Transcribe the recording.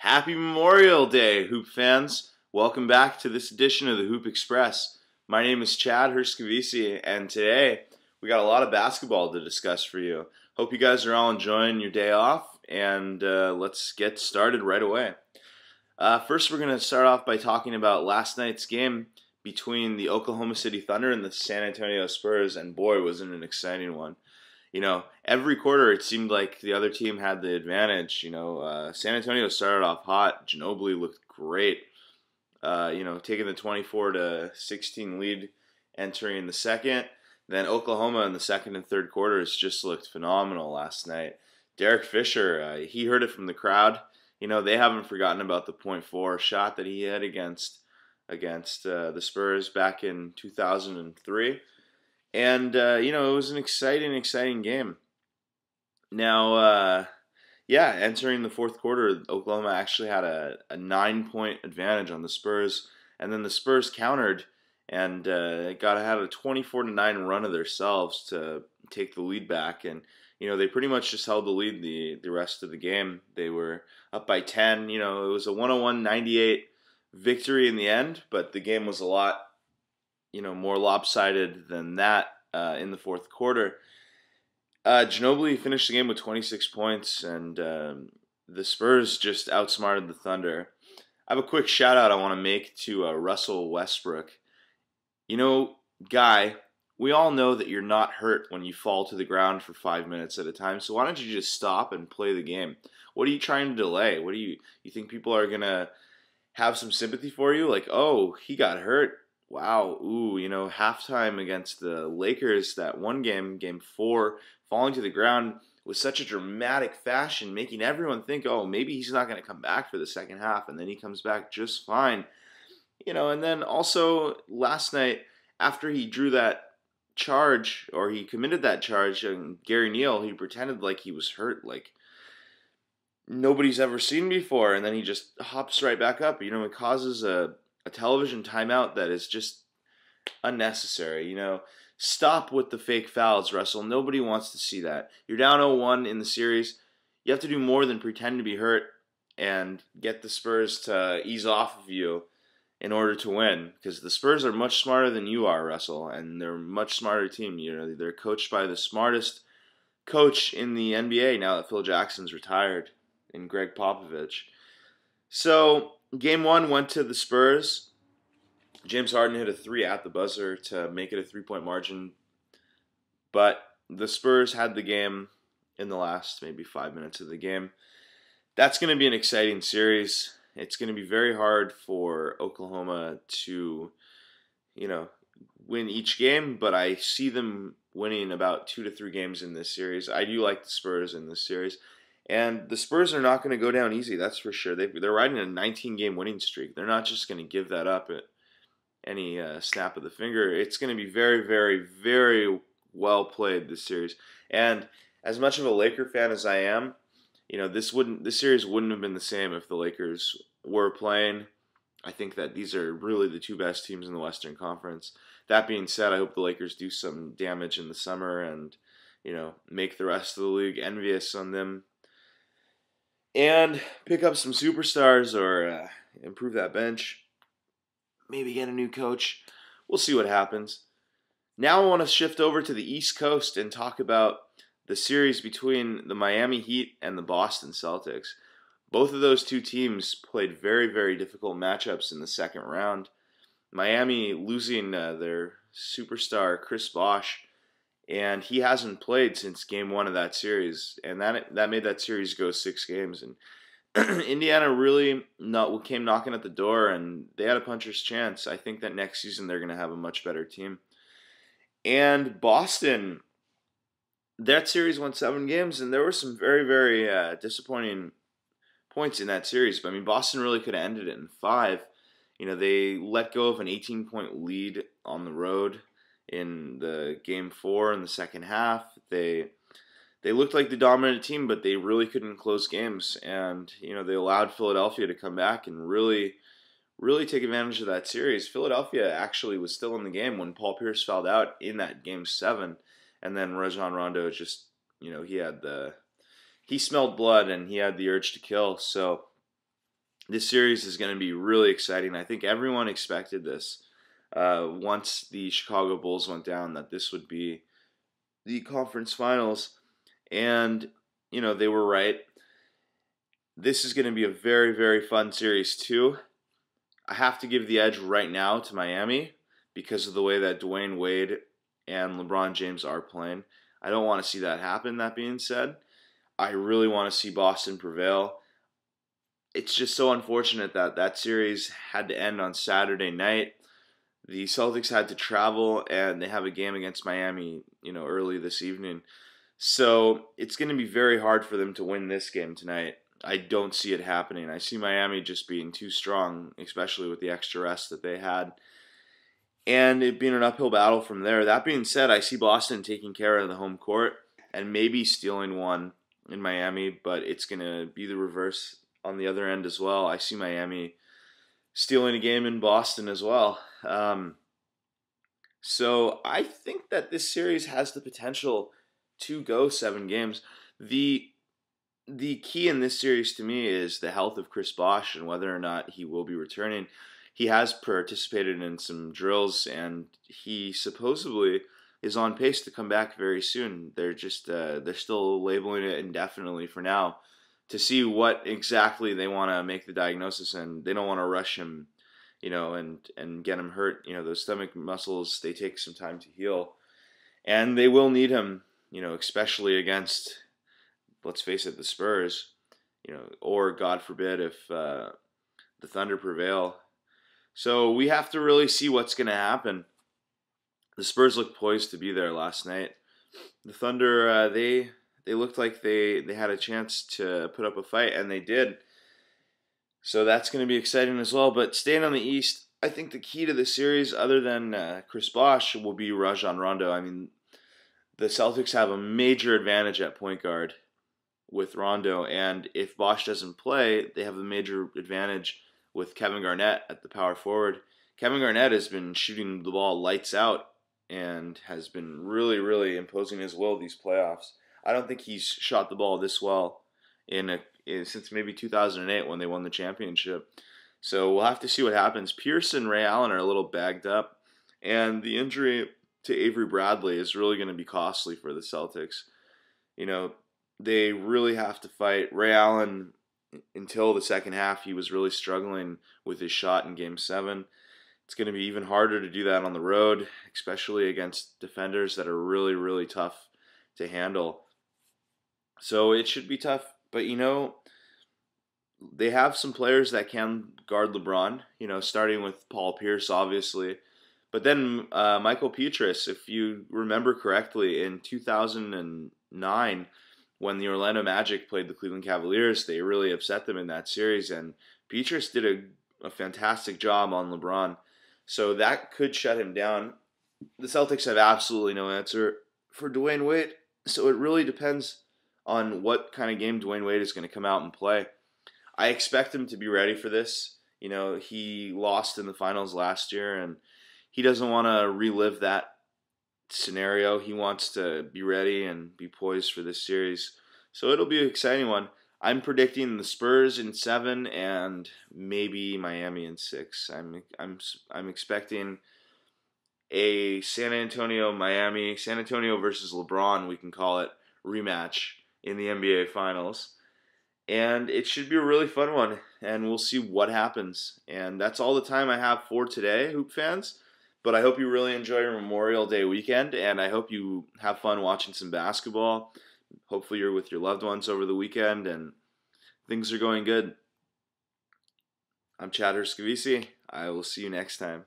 Happy Memorial Day, Hoop fans. Welcome back to this edition of the Hoop Express. My name is Chad Herskavisi, and today we got a lot of basketball to discuss for you. Hope you guys are all enjoying your day off, and let's get started right away. First, we're going to start off by talking about last night's game between the Oklahoma City Thunder and the San Antonio Spurs, and boy, wasn't it an exciting one. Every quarter it seemed like the other team had the advantage. San Antonio started off hot. Ginobili looked great. Taking the 24-16 lead entering the second. Then Oklahoma in the second and third quarters just looked phenomenal last night. Derek Fisher, he heard it from the crowd. They haven't forgotten about the .4 shot that he had against the Spurs back in 2003. And, it was an exciting game. Now, entering the fourth quarter, Oklahoma actually had a 9-point advantage on the Spurs. And then the Spurs countered and had a 24-9 run of themselves to take the lead back. And, they pretty much just held the lead the rest of the game. They were up by 10. It was a 101-98 victory in the end, but the game was a lot more lopsided than that in the fourth quarter. Ginobili finished the game with 26 points, and the Spurs just outsmarted the Thunder. I have a quick shout-out I want to make to Russell Westbrook. Guy, we all know that you're not hurt when you fall to the ground for 5 minutes at a time, so why don't you just stop and play the game? What are you trying to delay? What do you think people are going to have some sympathy for you? Like, oh, he got hurt. Wow, halftime against the Lakers, that one game, game 4, falling to the ground was such a dramatic fashion, making everyone think, oh, maybe he's not going to come back for the second half, and then he comes back just fine. And then also last night, after he drew that charge, or he committed that charge, and Gary Neal, he pretended like he was hurt, like nobody's ever seen before, and then he just hops right back up. It causes a television timeout that is just unnecessary. Stop with the fake fouls, Russell. Nobody wants to see that. You're down 0-1 in the series. You have to do more than pretend to be hurt and get the Spurs to ease off of you in order to win, because the Spurs are much smarter than you are, Russell, and they're a much smarter team. They're coached by the smartest coach in the NBA now that Phil Jackson's retired, in Greg Popovich. So Game 1 went to the Spurs. James Harden hit a 3 at the buzzer to make it a 3-point margin. But the Spurs had the game in the last maybe 5 minutes of the game. That's going to be an exciting series. It's going to be very hard for Oklahoma to, win each game, but I see them winning about 2 to 3 games in this series. I do like the Spurs in this series. And the Spurs are not going to go down easy, that's for sure. They're riding a 19-game winning streak. They're not just going to give that up at any snap of the finger. It's going to be very, very, very well played, this series. And as much of a Laker fan as I am, this series wouldn't have been the same if the Lakers were playing. I think that these are really the two best teams in the Western Conference. That being said, I hope the Lakers do some damage in the summer and, make the rest of the league envious on them. And pick up some superstars or improve that bench. Maybe get a new coach. We'll see what happens. Now I want to shift over to the East Coast and talk about the series between the Miami Heat and the Boston Celtics. Both of those two teams played very, very difficult matchups in the second round. Miami losing their superstar Chris Bosh, and he hasn't played since Game 1 of that series, and that made that series go 6 games. And Indiana really came knocking at the door, and they had a puncher's chance. I think that next season they're going to have a much better team. And Boston, that series went 7 games, and there were some very, very disappointing points in that series. But Boston really could have ended it in 5. They let go of an 18-point lead on the road in the Game 4 in the second half. They looked like the dominant team, but they really couldn't close games. And, they allowed Philadelphia to come back and really, really take advantage of that series. Philadelphia actually was still in the game when Paul Pierce fouled out in that Game 7. And then Rajon Rondo just, he smelled blood and he had the urge to kill. So This series is going to be really exciting. I think everyone expected this once the Chicago Bulls went down, that this would be the conference finals. And, they were right. This is going to be a very, very fun series, too. I have to give the edge right now to Miami because of the way that Dwayne Wade and LeBron James are playing. I don't want to see that happen, that being said. I really want to see Boston prevail. It's just so unfortunate that that series had to end on Saturday night. The Celtics had to travel, and they have a game against Miami, early this evening. So it's going to be very hard for them to win this game tonight. I don't see it happening. I see Miami just being too strong, especially with the extra rest that they had, and it being an uphill battle from there. That being said, I see Boston taking care of the home court and maybe stealing one in Miami, but it's going to be the reverse on the other end as well. I see Miami stealing a game in Boston as well. So I think that this series has the potential to go 7 games. The key in this series to me is the health of Chris Bosh and whether or not he will be returning. He has participated in some drills, and he supposedly is on pace to come back very soon. They're still labeling it indefinitely for now to see what exactly they want to make the diagnosis, and they don't want to rush him, and get him hurt. Those stomach muscles, they take some time to heal, and they will need him, especially against, let's face it, the Spurs, or God forbid if the Thunder prevail. So we have to really see what's going to happen. The Spurs looked poised to be there last night. The Thunder, they looked like they had a chance to put up a fight, and they did. So that's going to be exciting as well. But staying on the East, I think the key to the series, other than Chris Bosh, will be Rajon Rondo. I mean, the Celtics have a major advantage at point guard with Rondo, and if Bosh doesn't play, they have a major advantage with Kevin Garnett at the power forward. Kevin Garnett has been shooting the ball lights out and has been really, really imposing his will these playoffs. I don't think he's shot the ball this well since maybe 2008 when they won the championship. So we'll have to see what happens. Pierce and Ray Allen are a little bagged up, and the injury to Avery Bradley is really going to be costly for the Celtics. They really have to fight. Ray Allen, until the second half, he was really struggling with his shot in Game 7. It's going to be even harder to do that on the road, especially against defenders that are really, really tough to handle. So it should be tough. But, they have some players that can guard LeBron, starting with Paul Pierce, obviously. But then Michael Pietrus, if you remember correctly, in 2009, when the Orlando Magic played the Cleveland Cavaliers, they really upset them in that series, and Pietrus did a fantastic job on LeBron. So that could shut him down. The Celtics have absolutely no answer for Dwayne Wade, so it really depends on what kind of game Dwayne Wade is going to come out and play. I expect him to be ready for this. He lost in the finals last year, and he doesn't want to relive that scenario. He wants to be ready and be poised for this series. So it'll be an exciting one. I'm predicting the Spurs in 7 and maybe Miami in 6. I'm expecting a San Antonio versus LeBron, we can call it, rematch in the NBA Finals. And it should be a really fun one, and we'll see what happens. And that's all the time I have for today, Hoop fans. But I hope you really enjoy your Memorial Day weekend, and I hope you have fun watching some basketball. Hopefully you're with your loved ones over the weekend, and things are going good. I'm Chad Herskavisi. I will see you next time.